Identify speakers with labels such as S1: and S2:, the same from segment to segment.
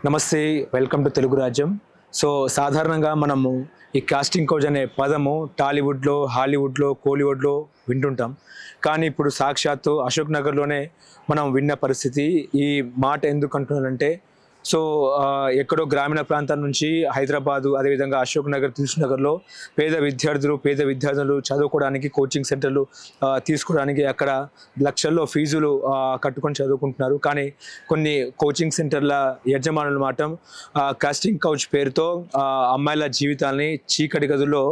S1: నమస్తే, welcome to Telugu రాజ్యం. So సాధారణంగా మనము ఈ కాస్టింగ్ కౌచ్ అనే పదము టాలీవుడ్లో, హాలీవుడ్లో, కోలీవుడ్లో వింటుంటాం. కానీ ఇప్పుడు సాక్షాత్తు అశోక్ నగర్లోనే మనం విన్న పరిస్థితి. ఈ మాట ఎందుకు అంటున్నానంటే, సో ఎక్కడో గ్రామీణ ప్రాంతాల నుంచి హైదరాబాదు, అదేవిధంగా అశోక్ నగర్, దిల్సుఖ్ నగర్లో పేద విద్యార్థులు చదువుకోవడానికి కోచింగ్ సెంటర్లు తీసుకోవడానికి అక్కడ లక్షల్లో ఫీజులు కట్టుకొని చదువుకుంటున్నారు. కానీ కొన్ని కోచింగ్ సెంటర్ల యజమానులు మాత్రం కాస్టింగ్ కౌచ్ పేరుతో అమ్మాయిల జీవితాల్ని చీకటి గదుల్లో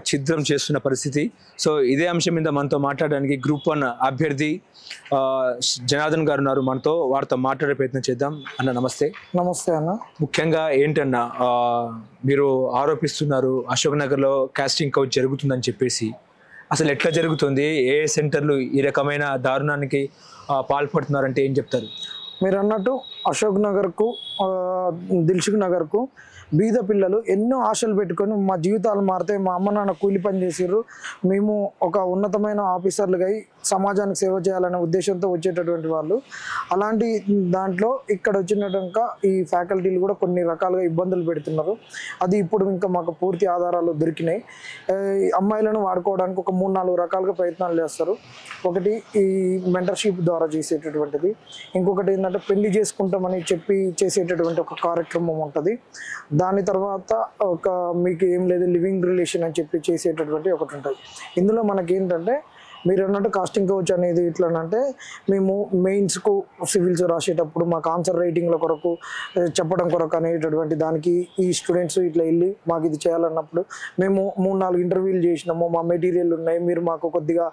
S1: ఛిద్రం చేస్తున్న పరిస్థితి. సో ఇదే అంశం మీద మనతో మాట్లాడడానికి గ్రూప్ 1 అభ్యర్థి జనార్దన్ గారు ఉన్నారు మనతో. వారితో మాట్లాడే ప్రయత్నం చేద్దాం. అన్న నమస్తే.
S2: నమస్తే అన్న.
S1: ముఖ్యంగా ఏంటన్నా, మీరు ఆరోపిస్తున్నారు అశోక్ నగర్లో కాస్టింగ్ కౌచ్ జరుగుతుందని చెప్పేసి. అసలు ఎట్లా జరుగుతుంది? ఏ సెంటర్లు ఈ రకమైన దారుణానికి పాల్పడుతున్నారంటే ఏం చెప్తారు?
S2: మీరు అన్నట్టు అశోక్ నగర్కు, దిల్సుఖ్ నగర్కు బీద పిల్లలు ఎన్నో ఆశలు పెట్టుకొని మా జీవితాలు మారితే, మా అమ్మ నాన్న కూలి పని చేసిర్రు, మేము ఒక ఉన్నతమైన ఆఫీసర్లుగా సమాజానికి సేవ చేయాలనే ఉద్దేశంతో వచ్చేటటువంటి వాళ్ళు. అలాంటి దాంట్లో ఇక్కడ వచ్చినట్టుగా ఈ ఫ్యాకల్టీలు కూడా కొన్ని రకాలుగా ఇబ్బందులు పెడుతున్నారు. అది ఇప్పుడు ఇంకా మాకు పూర్తి ఆధారాలు దొరికినాయి. అమ్మాయిలను వాడుకోవడానికి ఒక 3-4 రకాలుగా ప్రయత్నాలు చేస్తారు. ఒకటి ఈ మెంటర్షిప్ ద్వారా చేసేటటువంటిది, ఇంకొకటి ఏంటంటే పెళ్లి చేసుకుంటామని చెప్పి చేసేటటువంటి ఒక కార్యక్రమం ఉంటుంది. దాని తర్వాత ఒక మీకు ఏం లేదు లివింగ్ రిలేషన్ అని చెప్పి చేసేటటువంటి ఒకటి ఉంటుంది. ఇందులో మనకి ఏంటంటే, మీరు అన్నట్టు కాస్టింగ్ కౌచ్ అనేది ఎట్లనంటే, మేము మెయిన్స్కు సివిల్స్ రాసేటప్పుడు మాకు ఆన్సర్ రైటింగ్ల కొరకు చెప్పడం కొరకు అనేటటువంటి దానికి ఈ స్టూడెంట్స్ ఇట్లా వెళ్ళి మాకు ఇది చేయాలన్నప్పుడు మేము 3-4 ఇంటర్వ్యూలు చేసినాము, మా మెటీరియల్ ఉన్నాయి, మీరు మాకు కొద్దిగా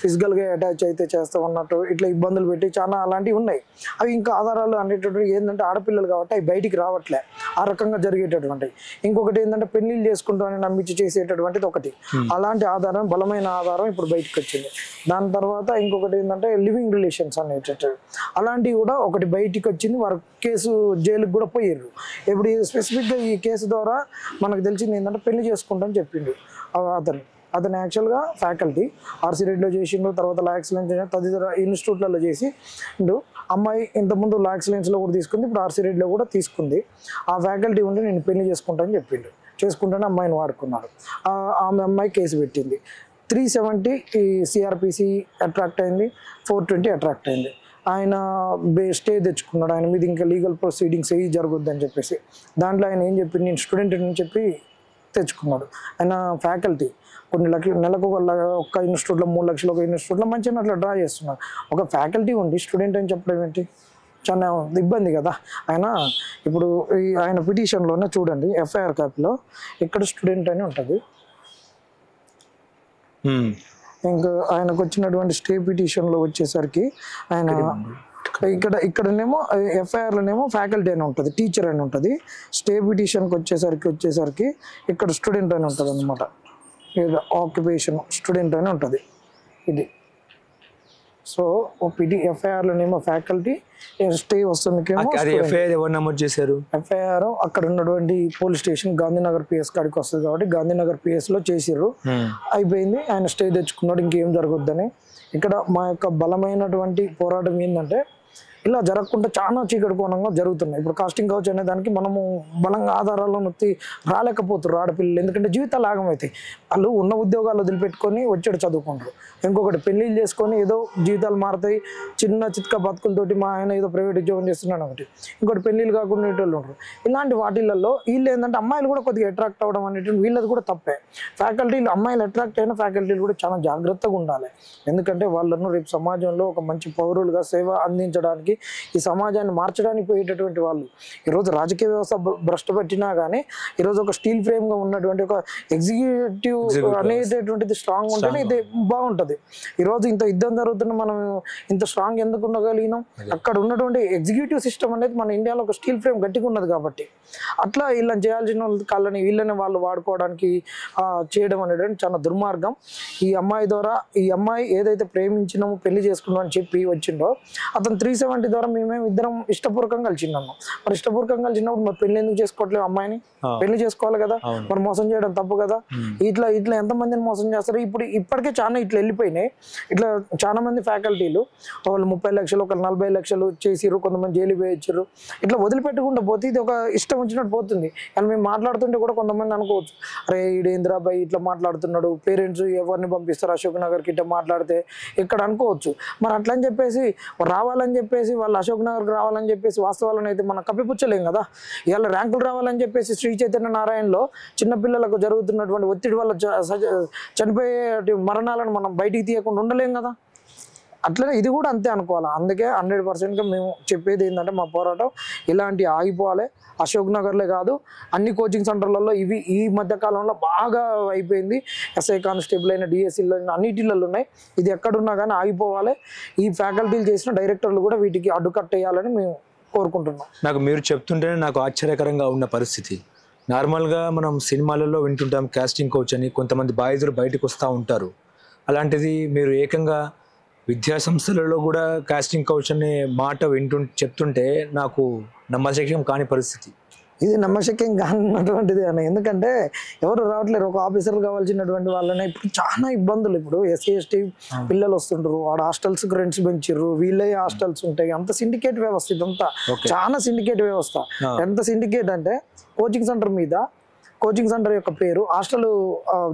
S2: ఫిజికల్గా అటాచ్ అయితే చేస్తామన్నట్టు ఇట్లా ఇబ్బందులు పెట్టి చాలా అలాంటివి ఉన్నాయి. అవి ఇంకా ఆధారాలు అనేటటువంటి ఏంటంటే ఆడపిల్లలు కాబట్టి అవి బయటికి రావట్లే, ఆ రకంగా జరిగేటటువంటి. ఇంకొకటి ఏంటంటే పెళ్లిళ్ళు చేసుకుంటామని నమ్మించి చేసేటటువంటిది ఒకటి. అలాంటి ఆధారం, బలమైన ఆధారం ఇప్పుడు బయటకు వచ్చింది. దాని తర్వాత ఇంకొకటి ఏంటంటే లివింగ్ రిలేషన్స్ అనేటట్టు అలాంటివి కూడా ఒకటి బయటికి వచ్చింది. వారు కేసు జైలుకి కూడా పోయారు. ఇప్పుడు స్పెసిఫిక్గా ఈ కేసు ద్వారా మనకు తెలిసింది ఏంటంటే పెళ్లి చేసుకుంటామని చెప్పిండు అతను యాక్చువల్గా ఫ్యాకల్టీ ఆర్సీ రెడ్డిలో చేసిండు, తర్వాత లా ఎక్సలెన్స్ తదితర ఇన్స్టిట్యూట్లలో చేసి అమ్మాయి ఇంతకుముందు లా ఎక్సలెన్స్లో కూడా తీసుకుంది, ఇప్పుడు ఆర్సీ రెడ్డిలో కూడా తీసుకుంది. ఆ ఫ్యాకల్టీ ఉండి నేను పెళ్లి చేసుకుంటానని చెప్పిండు. చేసుకుంటానే అమ్మాయిని వాడుకున్నాడు. ఆమె అమ్మాయి కేసు పెట్టింది. 370 ఈ సిఆర్పిసి అట్రాక్ట్ అయింది, 420 అట్రాక్ట్ అయింది. ఆయన స్టే తెచ్చుకున్నాడు. ఆయన మీద ఇంకా లీగల్ ప్రొసీడింగ్స్ ఏవి జరగొద్దు అని చెప్పేసి. దాంట్లో ఆయన ఏం చెప్పి, నేను స్టూడెంట్ అని చెప్పి తెచ్చుకున్నాడు. ఆయన ఫ్యాకల్టీ కొన్ని లక్షలు నెలకు ఒక ఇన్స్టిట్యూట్లో 3 లక్షలు, ఒక ఇన్స్టిట్యూట్లో మంచిగా అట్లా డ్రా చేస్తున్నాడు. ఒక ఫ్యాకల్టీ ఉండి స్టూడెంట్ అని చెప్పడం ఏంటి? చాలా ఇబ్బంది కదా. ఆయన ఇప్పుడు ఆయన పిటిషన్లోనే చూడండి, ఎఫ్ఐఆర్ కాపీలో ఇక్కడ స్టూడెంట్ అని ఉంటుంది. ఇంకా ఆయనకు వచ్చినటువంటి స్టే పిటిషన్లో వచ్చేసరికి ఆయన ఇక్కడనేమో ఎఫ్ఐఆర్లోనేమో ఫ్యాకల్టీ అని ఉంటుంది, టీచర్ అని ఉంటుంది. స్టే పిటిషన్కి వచ్చేసరికి ఇక్కడ స్టూడెంట్ అని ఉంటుంది అనమాట. ఆక్యుపేషన్ స్టూడెంట్ అని ఉంటుంది ఇది. సో ఎఫ్ఐఆర్లోనేమో ఫ్యాకల్టీ, స్టే వస్తుంది. ఎఫ్ఐఆర్ అక్కడ ఉన్నటువంటి పోలీస్ స్టేషన్ గాంధీనగర్ పిఎస్ కాడికి వస్తుంది కాబట్టి గాంధీనగర్ పిఎస్లో చేసిర్రు, అయిపోయింది. ఆయన స్టే తెచ్చుకున్నాడు, ఇంకేం జరగొద్దని. ఇక్కడ మా యొక్క బలమైనటువంటి పోరాటం ఏంటంటే, ఇలా జరగకుండా చాలా చీకటి కోణంగా జరుగుతున్నాయి. ఇప్పుడు కాస్టింగ్ కౌచ్ అనే దానికి మనము బలంగా ఆధారాలను నొత్తి రాలేకపోతున్నారు ఆడపిల్లలు. ఎందుకంటే జీవితాలు ఆగమవుతాయి. వాళ్ళు ఉన్న ఉద్యోగాలు వదిలిపెట్టుకొని వచ్చాడు చదువుకుంటారు. ఇంకొకటి పెళ్ళిళ్ళు చేసుకొని ఏదో జీవితాలు మారుతాయి, చిన్న చిత్క బతుకులతోటి మా ఆయన ఏదో ప్రైవేట్ ఉద్యోగం చేస్తున్నాడు ఒకటి, ఇంకోటి పెళ్ళిళ్ళు కాకుండా వాళ్ళు ఉంటారు. ఇలాంటి వాటిలలో వీళ్ళు ఏంటంటే అమ్మాయిలు కూడా కొద్దిగా అట్రాక్ట్ అవ్వడం అనేటువంటి వీళ్ళది కూడా తప్పే. ఫ్యాకల్టీలు అమ్మాయిలు అట్రాక్ట్ అయిన ఫ్యాకల్టీలు కూడా చాలా జాగ్రత్తగా ఉండాలి. ఎందుకంటే వాళ్ళను రేపు సమాజంలో ఒక మంచి పౌరులుగా సేవ అందించడానికి, ఈ సమాజాన్ని మార్చడానికి పోయేటటువంటి వాళ్ళు. ఈరోజు రాజకీయ వ్యవస్థ భ్రష్టు పట్టినా కానీ ఈరోజు ఒక స్టీల్ ఫ్రేమ్గా ఉన్నటువంటి ఒక ఎగ్జిక్యూటివ్ అనేటటువంటిది స్ట్రాంగ్ ఉంటేనే ఇది బాగుంటుంది. ఈరోజు ఇంత యుద్ధం జరుగుతున్న మనం ఇంత స్ట్రాంగ్ ఎందుకు ఉండగలిగినాం? అక్కడ ఉన్నటువంటి ఎగ్జిక్యూటివ్ సిస్టమ్ అనేది మన ఇండియాలో ఒక స్టీల్ ఫ్రేమ్ గట్టిగా ఉన్నది కాబట్టి. అట్లా వీళ్ళని చేయాల్సిన కాళ్ళని వీళ్ళని వాళ్ళు వాడుకోవడానికి చేయడం అనేది చాలా దుర్మార్గం. ఈ అమ్మాయి ద్వారా, ఈ అమ్మాయి ఏదైతే ప్రేమించినామో పెళ్లి చేసుకున్నామని చెప్పి వచ్చిండో, అతను 370 పార్టీ ద్వారా మేమేం ఇద్దరం ఇష్టపూర్వకంగా కలిసినాము. మరి ఇష్టపూర్వకంగా కలిసినప్పుడు మరి పెళ్లి ఎందుకు చేసుకోవట్లేదు? అమ్మాయిని పెళ్లి చేసుకోవాలి కదా, మరి మోసం చేయడం తప్పు కదా. ఇట్లా ఇట్లా ఎంతమందిని మోసం చేస్తారు? ఇప్పటికే చాలా ఇట్లా వెళ్ళిపోయినాయి. ఇట్లా చాలా మంది ఫ్యాకల్టీలు వాళ్ళు 30 లక్షలు, ఒకళ్ళు 40 లక్షలు చేసిర్రు, కొంతమంది జైలు వేయించారు. ఇట్లా వదిలిపెట్టకుండా పోతే ఇది ఒక ఇష్టం వచ్చినట్టు పోతుంది. కానీ మేము మాట్లాడుతుంటే కూడా కొంతమంది అనుకోవచ్చు, అరే ఈడేంద్రాబాయ్ ఇట్లా మాట్లాడుతున్నాడు, పేరెంట్స్ ఎవరిని పంపిస్తారు అశోక్ నగర్కి ఇట్లా మాట్లాడితే ఇక్కడ అనుకోవచ్చు. మరి అట్లా అని చెప్పేసి రావాలని చెప్పేసి వాళ్ళు అశోక్ నగర్కి రావాలని చెప్పేసి వాస్తవాలను అయితే మనం కప్పిపుచ్చలేం కదా. ఇవాళ ర్యాంకులు రావాలని చెప్పేసి శ్రీ చైతన్య నారాయణలో చిన్నపిల్లలకు జరుగుతున్నటువంటి ఒత్తిడి వల్ల చనిపోయే మరణాలను మనం బయటికి తీయకుండా ఉండలేం కదా. అట్లనే ఇది కూడా అంతే అనుకోవాలి. అందుకే 100%గా మేము చెప్పేది ఏంటంటే మా పోరాటం ఇలాంటి ఆగిపోవాలి. అశోక్ నగర్లే కాదు, అన్ని కోచింగ్ సెంటర్లలో ఈ మధ్య కాలంలో బాగా అయిపోయింది. ఎస్ఐ కానిస్టేబుల్ అయిన డిఎస్సీలో అన్నిటిలలో ఉన్నాయి. ఇది ఎక్కడున్నా కానీ ఆగిపోవాలి. ఈ ఫ్యాకల్టీలు చేసిన డైరెక్టర్లు కూడా వీటికి అడ్డుకట్టేయాలని మేము కోరుకుంటున్నాం.
S1: నాకు మీరు చెప్తుంటేనే నాకు ఆశ్చర్యకరంగా ఉన్న పరిస్థితి. నార్మల్గా మనం సినిమాలలో వింటుంటాం కాస్టింగ్ కోచ్ అని, కొంతమంది బాధితులు బయటకు వస్తూ ఉంటారు. అలాంటిది మీరు ఏకంగా విద్యా సంస్థలలో కూడా కాస్టింగ్ కౌచ్ అనే మాట చెప్తుంటే నాకు నమ్మశక్యం కాని పరిస్థితి.
S2: ఇది నమ్మశక్యం కానటువంటిది అని, ఎందుకంటే ఎవరు రావట్లేరు. ఒక ఆఫీసర్లు కావాల్సినటువంటి వాళ్ళని ఇప్పుడు చాలా ఇబ్బందులు. ఇప్పుడు ఎస్సీ ఎస్టీ పిల్లలు వస్తుంటారు, వాడు హాస్టల్స్ రెంట్స్ పెంచిర్రు, వీళ్ళే హాస్టల్స్ ఉంటాయి. అంత సిండికేట్ వ్యవస్థ ఇదంతా, చాలా సిండికేట్ వ్యవస్థ. ఎంత సిండికేట్ అంటే కోచింగ్ సెంటర్ మీద, కోచింగ్ సెంటర్ యొక్క పేరు హాస్టల్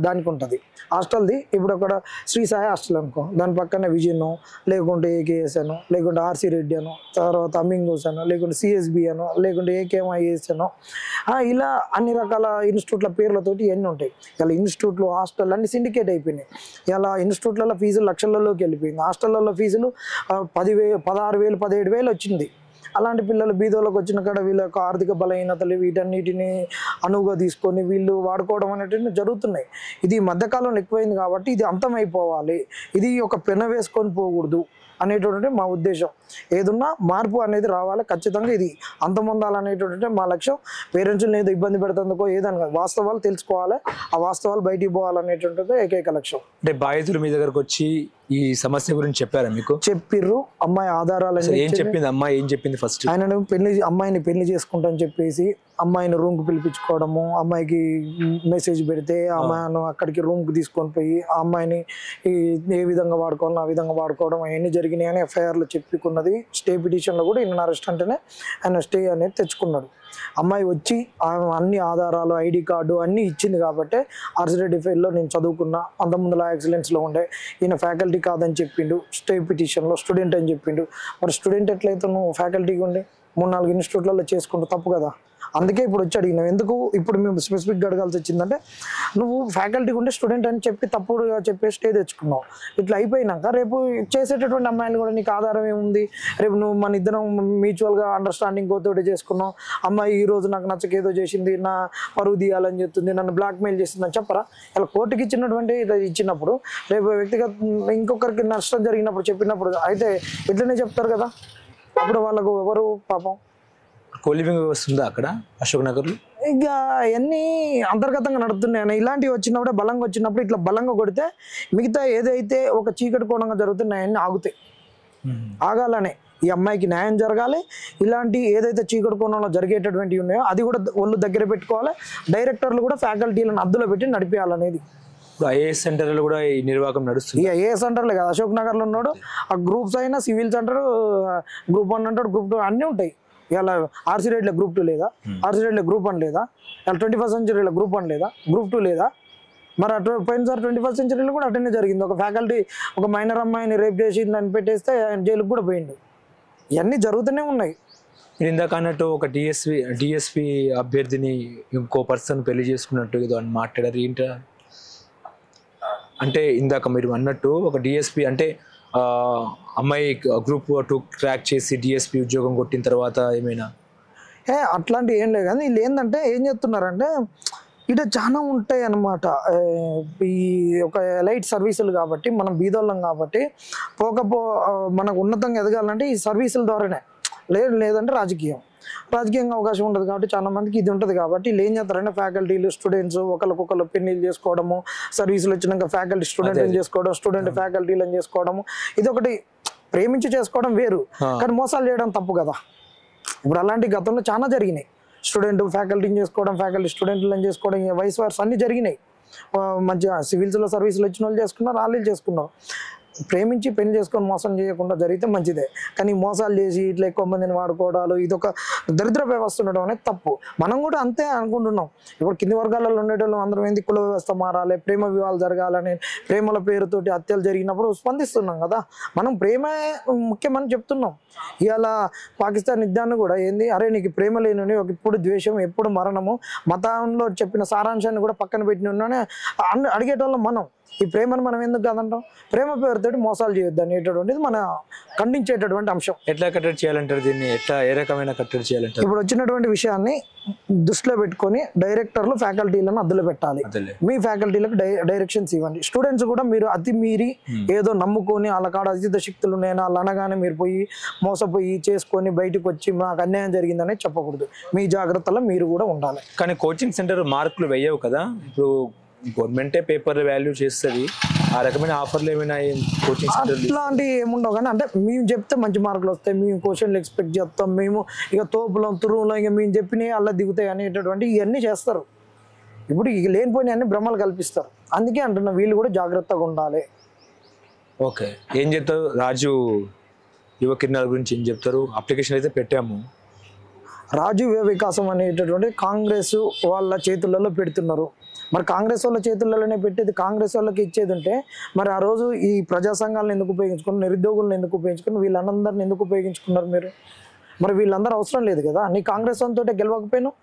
S2: దానికి ఉంటుంది. హాస్టల్ది ఇప్పుడు అక్కడ శ్రీ సాయి హాస్టల్ అనుకో, దాని పక్కన విజయను, లేకుంటే ఏకేఎస్ అను, లేకుంటే ఆర్సీ రెడ్డి అను, తర్వాత అమింగోస్ అను, లేకుంటే సిఎస్బి అను, లేకుంటే ఏకేఎంఐఎస్ అను, ఇలా అన్ని రకాల ఇన్స్టిట్యూట్ల పేర్లతోటి ఇవన్నీ ఉంటాయి. ఇలా ఇన్స్టిట్యూట్లు, హాస్టల్ అన్ని సిండికేట్ అయిపోయినాయి. ఇలా ఇన్స్టిట్యూట్లలో ఫీజులు లక్షలలోకి వెళ్ళిపోయింది. హాస్టళ్లలో ఫీజులు 10,000, 16,000, 17,000 వచ్చింది. అలాంటి పిల్లలు బీదోళ్ళకి వచ్చిన కాడ వీళ్ళ యొక్క ఆర్థిక బలహీనతలు వీటన్నిటిని అనువుగా తీసుకొని వీళ్ళు వాడుకోవడం అనేటివి జరుగుతున్నాయి. ఇది మధ్యకాలంలో ఎక్కువైంది కాబట్టి ఇది అంతమైపోవాలి. ఇది ఒక పెన వేసుకొని పోకూడదు అనేటువంటి మా ఉద్దేశం. ఏదున్నా మార్పు అనేది రావాలి ఖచ్చితంగా. ఇది అంతమొందాలనేటువంటి మా లక్ష్యం. పేరెంట్స్ని ఏదో ఇబ్బంది పెడుతుందో ఏదని కాదు, వాస్తవాలు తెలుసుకోవాలి, ఆ వాస్తవాలు బయటికి పోవాలనేటువంటిది ఏకైక లక్ష్యం.
S1: అంటే బాధితులు మీ దగ్గరకు వచ్చి ఈ సమస్య గురించి చెప్పారా? మీకు చెప్పిర్రు?
S2: అమ్మాయి ఆధారాలు
S1: ఏం చెప్పింది? అమ్మాయి ఏం చెప్పింది? ఫస్ట్
S2: ఆయన అమ్మాయిని పెళ్లి చేసుకుంటాని చెప్పేసి అమ్మాయిని రూమ్కి పిలిపించుకోవడము, అమ్మాయికి మెసేజ్ పెడితే అమ్మాయిను అక్కడికి రూమ్కి తీసుకొని పోయి ఆ అమ్మాయిని ఏ విధంగా వాడుకోవాలో ఆ విధంగా వాడుకోవడం అవన్నీ జరిగినాయి అని ఎఫ్ఐఆర్లో చెప్పుకున్నది. స్టే పిటిషన్లో కూడా ఈయన అరెస్ట్ అంటేనే ఆయన స్టే అనేది తెచ్చుకున్నాడు. అమ్మాయి వచ్చి అన్ని ఆధారాలు, ఐడి కార్డు అన్నీ ఇచ్చింది కాబట్టి ఆర్సిరెడ్డి ఫైల్లో నేను చదువుకున్నా, అంతకుముందు లా ఎక్సలెన్స్లో ఉండే, ఈయన ఫ్యాకల్టీ కాదని చెప్పిండు, స్టే పిటిషన్లో స్టూడెంట్ అని చెప్పిండు. మరి స్టూడెంట్ ఎట్లయితే నువ్వు ఫ్యాకల్టీగా ఉండి 3-4 ఇన్స్టిట్యూట్లలో చేసుకుంటూ తప్పు కదా. అందుకే ఇప్పుడు వచ్చి అడిగినాం. ఎందుకు ఇప్పుడు మేము స్పెసిఫిక్గా అడగాల్సి వచ్చిందంటే, నువ్వు ఫ్యాకల్టీ ఉంటే స్టూడెంట్ అని చెప్పి తప్పుడుగా చెప్పేసి స్టే తెచ్చుకున్నావు. ఇట్లా అయిపోయినాక రేపు చేసేటటువంటి అమ్మాయిలు కూడా నీకు ఆధారం ఏముంది? రేపు నువ్వు మన ఇద్దరం మ్యూచువల్గా అండర్స్టాండింగ్ తోటి చేసుకున్నావు, అమ్మాయి ఈ రోజు నాకు నచ్చకేదో చేసింది, నా పరువు తీయాలని చెప్తుంది, నన్ను బ్లాక్మెయిల్ చేసిందని చెప్పరా? ఇలా కోర్టుకి ఇచ్చినటువంటి ఇచ్చినప్పుడు రేపు వ్యక్తిగత ఇంకొకరికి నష్టం జరిగినప్పుడు చెప్పినప్పుడు అయితే ఇట్లనే చెప్తారు కదా. అప్పుడు వాళ్ళకు ఎవరు పాపం
S1: కోలివింగ్ వ్యవస్థ ఉందా అక్కడ అశోక్ నగర్లో?
S2: ఇక అవన్నీ అంతర్గతంగా నడుతున్నాయి. ఇలాంటివి వచ్చినప్పుడే బలంగా వచ్చినప్పుడు ఇట్లా బలంగా కొడితే మిగతా ఏదైతే ఒక చీకటి కోణంగా జరుగుతున్నాయన్నీ ఆగుతాయి. ఆగాలనే ఈ అమ్మాయికి న్యాయం జరగాలి. ఇలాంటి ఏదైతే చీకటి కోణంలో జరిగేటటువంటివి ఉన్నాయో అది కూడా ఒళ్ళు దగ్గర పెట్టుకోవాలి. డైరెక్టర్లు కూడా ఫ్యాకల్టీలను అద్దులో పెట్టి నడిపేయాలనేది.
S1: ఐఏఎస్ సెంటర్లో కూడా ఈ నిర్వాహకం నడుస్తుంది.
S2: ఐఏఎస్ సెంటర్లే కదా, అశోక్ నగర్లో ఉన్నాడు. ఆ గ్రూప్స్ అయినా సివిల్ సెంటర్, గ్రూప్ 1 అంటాడు, గ్రూప్ 2 అన్నీ ఉంటాయి. ఇలా ఆర్సీ రేట్లో గ్రూప్ 2 లేదా, ఆర్సీ రేట్లో గ్రూప్ 1 లేదా, ఇలా 21st సెంచరీలో గ్రూప్ 1 లేదా, గ్రూప్ 2 లేదా? మరి పోయినసారి 21st సెంచరీలో కూడా అటెండ్ జరిగింది. ఒక ఫ్యాకల్టీ ఒక మైనర్ అమ్మాయిని రేప్ చేసి దాన్ని పెట్టేస్తే ఆయన జైలుకు కూడా పోయిండు. ఇవన్నీ జరుగుతూనే ఉన్నాయి.
S1: మీరు ఇందాక అన్నట్టు ఒక డిఎస్పి అభ్యర్థిని ఇంకో పర్సన్ పెళ్లి చేసుకున్నట్టు ఏదో అని మాట్లాడారు. ఏంట అంటే ఇందాక మీరు అన్నట్టు ఒక డిఎస్పి అంటే అమ్మాయి గ్రూప్ 2 క్రాక్ చేసి డిఎస్పి ఉద్యోగం కొట్టిన తర్వాత ఏమైనా
S2: అట్లాంటివి ఏం లేదు. కానీ వీళ్ళు ఏంటంటే ఏం చెప్తున్నారంటే ఇటు చాలా ఉంటాయి అన్నమాట. ఈ ఒక ఎలైట్ సర్వీసులు కాబట్టి మనం బీదోళ్ళం కాబట్టి మనకు ఉన్నతంగా ఎదగాలంటే ఈ సర్వీసుల ద్వారానే, లేదంటే రాజకీయంగా అవకాశం ఉంటుంది కాబట్టి చాలా మందికి ఇది ఉంటుంది. కాబట్టి వీళ్ళు ఏం చేస్తారంటే ఫ్యాకల్టీలు స్టూడెంట్స్ ఒకరికొకరు పెన్నీళ్ళు చేసుకోవడము, సర్వీసులు వచ్చినాక ఫ్యాకల్టీ స్టూడెంట్ అని చేసుకోవడం, స్టూడెంట్ ఫ్యాకల్టీలను చేసుకోవడము, ఇది ఒకటి ప్రేమించి చేసుకోవడం వేరు, కానీ మోసాలు చేయడం తప్పు కదా. ఇప్పుడు అలాంటి గతంలో చాలా జరిగినాయి. స్టూడెంట్ ఫ్యాకల్టీని చేసుకోవడం, ఫ్యాకల్టీ స్టూడెంట్లను చేసుకోవడం, వైస్ వర్స్ అన్నీ జరిగినాయి. మంచిగా సివిల్స్లో సర్వీసులు వచ్చిన వాళ్ళు చేసుకున్నారు, వాళ్ళు చేసుకున్నారు. ప్రేమించి పెళ్లి చేసుకొని మోసం చేయకుండా జరిగితే మంచిదే, కానీ మోసాలు చేసి ఇట్లా ఎక్కువ మందిని వాడుకోవడాలు ఇదొక దరిద్ర వ్యవస్థ ఉండడం అనేది తప్పు. మనం కూడా అంతే అనుకుంటున్నాం. ఇప్పుడు కింది వర్గాలలో ఉండేటోళ్ళు అందరం ఏంది కుల వ్యవస్థ మారాలి, ప్రేమ వివాహాలు జరగాలని, ప్రేమల పేరుతోటి హత్యలు జరిగినప్పుడు స్పందిస్తున్నాం కదా. మనం ప్రేమే ముఖ్యమని చెప్తున్నాం. ఇవాళ పాకిస్తాన్ యుద్ధాన్ని కూడా ఏంది, అరే నీకు ప్రేమ లేని ఇప్పుడు ద్వేషం ఎప్పుడు మరణము, మతంలో చెప్పిన సారాంశాన్ని కూడా పక్కన పెట్టిన అడిగేటోళ్ళం మనం. ఈ ప్రేమను మనం ఎందుకు కాదంటాం? ప్రేమ పేరుతోటి మోసాలు చేయొద్దు అనేటటువంటిది మన ఖండించేటటువంటి అంశం.
S1: ఎట్లా కట్టడి చేయాలంటారు దీన్ని? ఎట్లా ఏ రకమైన కట్టడి చేయాలంటారు?
S2: ఇప్పుడు వచ్చినటువంటి విషయాన్ని దృష్టిలో పెట్టుకొని డైరెక్టర్లు ఫ్యాకల్టీలను అద్దులు పెట్టాలి. మీ ఫ్యాకల్టీలకు డైరెక్షన్స్ ఇవ్వండి. స్టూడెంట్స్ కూడా మీరు అతి మీరి ఏదో నమ్ముకొని వాళ్ళ కాడ అతీత శక్తులు నేను వాళ్ళు అనగానే మీరు పోయి మోసపోయి చేసుకొని బయటకు వచ్చి నాకు అన్యాయం జరిగిందనే చెప్పకూడదు. మీ జాగ్రత్తలో మీరు కూడా ఉండాలి.
S1: కానీ కోచింగ్ సెంటర్ మార్కులు వేయవు కదా. ఇప్పుడు గవర్నమెంటే పేపర్ వాల్యూ చేస్తుంది, ఆ రకమైన ఆఫర్లు ఏమైనా కోచింగ్ సెంటర్
S2: ఇట్లాంటివి ఏముండవు. కానీ అంటే మేము చెప్తే మంచి మార్కులు వస్తాయి, మేము క్వశ్చన్లు ఎక్స్పెక్ట్ చేస్తాం, మేము ఇక తోపులం తురువులం ఇక మేము చెప్పినవి అలా దిగుతాయి అనేటటువంటి ఇవన్నీ చేస్తారు. ఇప్పుడు ఇక లేనిపోయిన అన్ని భ్రమలు కల్పిస్తారు. అందుకే అంటున్నా వీళ్ళు కూడా జాగ్రత్తగా ఉండాలి.
S1: ఓకే, ఏం చెప్తారు రాజు యువ కిరణాల గురించి ఏం చెప్తారు? అప్లికేషన్ అయితే పెట్టాము.
S2: రాజు యువ వికాసం అనేటటువంటి కాంగ్రెస్ వాళ్ళ చేతులలో పెడుతున్నారు. మరి కాంగ్రెస్ వాళ్ళ చేతుల్లోనే పెట్టేది, కాంగ్రెస్ వాళ్ళకి ఇచ్చేది ఉంటే మరి ఆ రోజు ఈ ప్రజా సంఘాలను ఎందుకు ఉపయోగించుకున్నారు, నిరుద్యోగులను ఎందుకు ఉపయోగించుకుని, వీళ్ళందరిని ఎందుకు ఉపయోగించుకున్నారు మీరు? మరి వీళ్ళందరూ అవసరం లేదు కదా. నీ కాంగ్రెస్ తోటే గెలవకపోయినావు,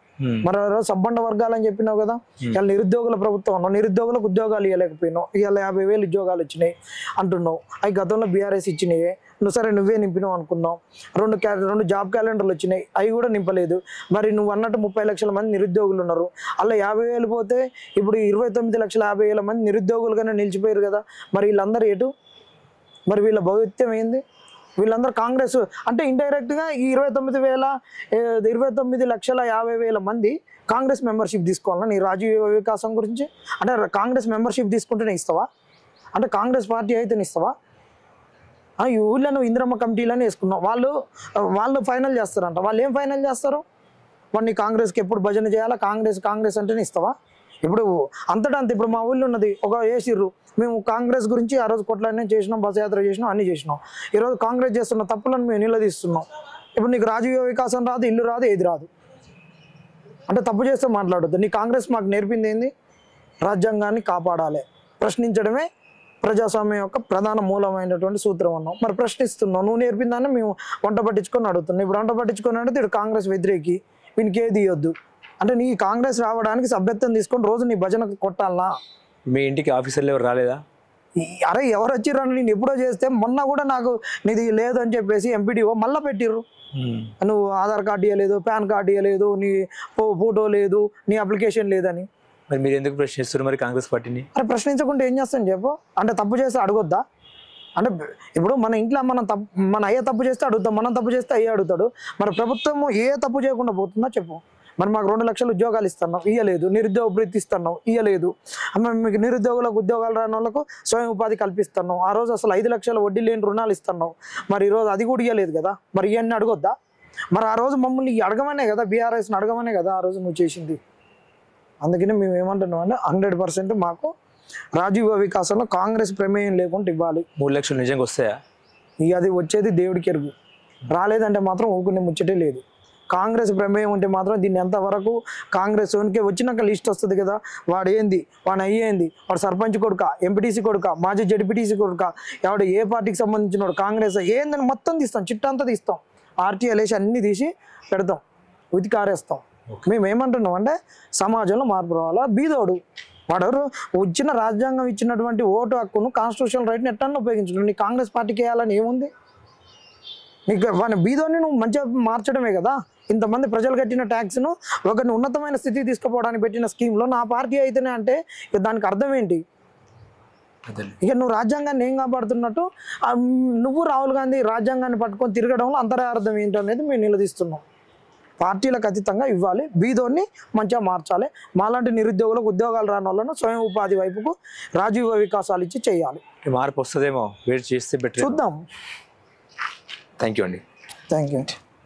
S2: మరి ఆ రోజు సబ్బండ వర్గాలని చెప్పినావు కదా. ఇవాళ నిరుద్యోగుల ప్రభుత్వం ఉన్నావు, నిరుద్యోగులకు ఉద్యోగాలు ఇవ్వలేకపోయినావు. ఇవాళ 50,000 ఉద్యోగాలు వచ్చినాయి అంటున్నావు. అవి గతంలో బీఆర్ఎస్ ఇచ్చినాయి, నువ్వు సరే నువ్వే నింపినావు అనుకుందాం. 2 జాబ్ క్యాలెండర్లు వచ్చినాయి, అవి కూడా నింపలేదు. మరి నువ్వు అన్నట్టు 30 లక్షల మంది నిరుద్యోగులు ఉన్నారు. అలా 50,000 పోతే ఇప్పుడు 29,50,000 మంది నిరుద్యోగులుగానే నిలిచిపోయారు కదా. మరి వీళ్ళందరూ ఎటు? మరి వీళ్ళ భవిత్యం ఏంది? వీళ్ళందరూ కాంగ్రెస్ అంటే ఇండైరెక్ట్గా ఈ 29,50,000 మంది కాంగ్రెస్ మెంబర్షిప్ తీసుకోవాలన్నా నీ రాజీవ్ వికాసం గురించి? అంటే కాంగ్రెస్ మెంబర్షిప్ తీసుకుంటేనే ఇస్తావా? అంటే కాంగ్రెస్ పార్టీ అయితేనే ఇస్తావా? ఈ ఊళ్ళో నువ్వు ఇందిరమ్మ కమిటీలని వేసుకున్నావు, వాళ్ళు ఫైనల్ చేస్తారంట. వాళ్ళు ఏం ఫైనల్ చేస్తారు? వాడిని కాంగ్రెస్కి ఎప్పుడు భజన చేయాలా, కాంగ్రెస్ అంటేనే ఇస్తావా? ఇప్పుడు అంతటా అంత. ఇప్పుడు మా ఊళ్ళో ఉన్నది ఒక వేసిర్రు, మేము కాంగ్రెస్ గురించి ఆ రోజు కొట్లాడినా చేసినాం, బస్ యాత్ర చేసినాం, అన్నీ చేసినాం. ఈరోజు కాంగ్రెస్ చేస్తున్న తప్పులను మేము నిలదీస్తున్నాం. ఇప్పుడు నీకు రాజీవ్ వికాసం రాదు, ఇల్లు రాదు, ఏది రాదు. అంటే తప్పు చేస్తే మాట్లాడొద్దు. నీ కాంగ్రెస్ మాకు నేర్పింది ఏంది? రాజ్యాంగాన్ని కాపాడాలి, ప్రశ్నించడమే ప్రజాస్వామ్యం యొక్క ప్రధాన మూలమైనటువంటి సూత్రం అన్నావు. మరి ప్రశ్నిస్తున్నావు, నువ్వు నేర్పిన దాన్ని మేము వంట పట్టించుకొని అడుగుతున్నావు. ఇప్పుడు వంట పట్టించుకొని అడిగితే ఇటు కాంగ్రెస్ వ్యతిరేకి, వీనికి ఏది ఇవ్వద్దు. అంటే నీ కాంగ్రెస్ రావడానికి సభ్యత్వం తీసుకొని రోజు నీ భజనకు కొట్టాలనా?
S1: మీ ఇంటికి ఆఫీసర్లు ఎవరు రాలేదా?
S2: అరే ఎవరు వచ్చిర్రు? నేను ఎప్పుడో చేస్తే మొన్న కూడా నాకు నీది లేదు అని చెప్పేసి ఎంపీడీఓ మళ్ళీ పెట్టిర్రు. నువ్వు ఆధార్ కార్డు ఇవ్వలేదు, పాన్ కార్డు ఇవ్వలేదు, నీ ఫోటో లేదు, నీ అప్లికేషన్ లేదని.
S1: మరి మీరు ఎందుకు ప్రశ్నిస్తారు మరి కాంగ్రెస్ పార్టీని?
S2: అరే ప్రశ్నించకుండా ఏం చేస్తాను చెప్పు? అంటే తప్పు చేస్తే అడగొద్దా? అంటే ఇప్పుడు మన ఇంట్లో మన అయ్యే తప్పు చేస్తే అడుగుతాం, మనం తప్పు చేస్తే అయ్యే అడుగుతాడు. మరి ప్రభుత్వం ఏ తప్పు చేయకుండా పోతుందా చెప్పు? మరి మాకు 2 లక్షల ఉద్యోగాలు ఇస్తున్నాం, ఇవ్వలేదు. నిరుద్యోగ వృత్తి ఇస్తున్నాం, ఇవ్వలేదు. మీకు నిరుద్యోగులకు ఉద్యోగాలు రాని వాళ్ళకు స్వయం ఉపాధి కల్పిస్తున్నాం. ఆ రోజు అసలు 5 లక్షల వడ్డీ లేని రుణాలు ఇస్తున్నాం. మరి ఈరోజు అది కూడా ఇవ్వలేదు కదా. మరి ఇవన్నీ అడగొద్దా? మరి ఆ రోజు మమ్మల్ని అడగమనే కదా, బీఆర్ఎస్ని అడగమనే కదా ఆ రోజు నువ్వు చేసింది. అందుకని మేము ఏమంటున్నాం అంటే 100% మాకు రాజీవ్ వికాసంలో కాంగ్రెస్ ప్రమేయం లేకుండా ఇవ్వాలి.
S1: 3 లక్షలు నిజంగా వస్తాయా?
S2: ఇక అది వచ్చేది దేవుడికి ఎరుగు. రాలేదంటే మాత్రం ఊకునే ముచ్చటే లేదు. కాంగ్రెస్ ప్రమేయం ఉంటే మాత్రం దీన్ని ఎంతవరకు కాంగ్రెస్ ఓన్కే వచ్చినాక లిస్ట్ వస్తుంది కదా. వాడు ఏంది, వాడు అయ్యేంది, వాడు సర్పంచ్ కొడుక, ఎంపీటీసీ కొడుక, మాజీ జడ్పీటీసీ కొడుక, ఎవడు ఏ పార్టీకి సంబంధించిన వాడు, కాంగ్రెస్ ఏందని మొత్తం తీస్తాం, చిట్టంతా తీస్తాం, ఆర్టీఎల్ వేసి అన్నీ తీసి పెడతాం, ఉతికారేస్తాం. మేము ఏమంటున్నాం అంటే సమాజంలో మార్పు రావాలా. బీదోడు వాడు వచ్చిన రాజ్యాంగం ఇచ్చినటువంటి ఓటు హక్కును, కాన్స్టిట్యూషనల్ రైట్ని ఎట్టన్నా ఉపయోగించడం. నీ కాంగ్రెస్ పార్టీకి వేయాలని ఏముంది నీకు? వాడిని బీదోని నువ్వు మంచిగా మార్చడమే కదా. ఇంతమంది ప్రజలు కట్టిన ట్యాక్స్ను ఒకరిని ఉన్నతమైన స్థితికి తీసుకుపోవడానికి పెట్టిన స్కీమ్లో నా పార్టీ అయితేనే అంటే ఇక దానికి అర్థం ఏంటి? ఇక నువ్వు రాజ్యాంగాన్ని ఏం కాపాడుతున్నట్టు నువ్వు రాహుల్ గాంధీ రాజ్యాంగాన్ని పట్టుకొని తిరగడంలో అంతరార్థం ఏంటనేది మేము నిలదీస్తున్నాం. పార్టీలకు అతీతంగా ఇవ్వాలి, బీదోన్ని మంచిగా మార్చాలి. మాలాంటి నిరుద్యోగులకు ఉద్యోగాలు రాని వాళ్ళను స్వయం ఉపాధి వైపుకు రాజీవ్ వికాసాలు ఇచ్చి చేయాలి.
S1: మార్పు వస్తుందేమో, వెయిట్ చేస్తే బెటర్.
S2: చూద్దాం.
S1: థ్యాంక్ యూ అండి.
S2: Thank you.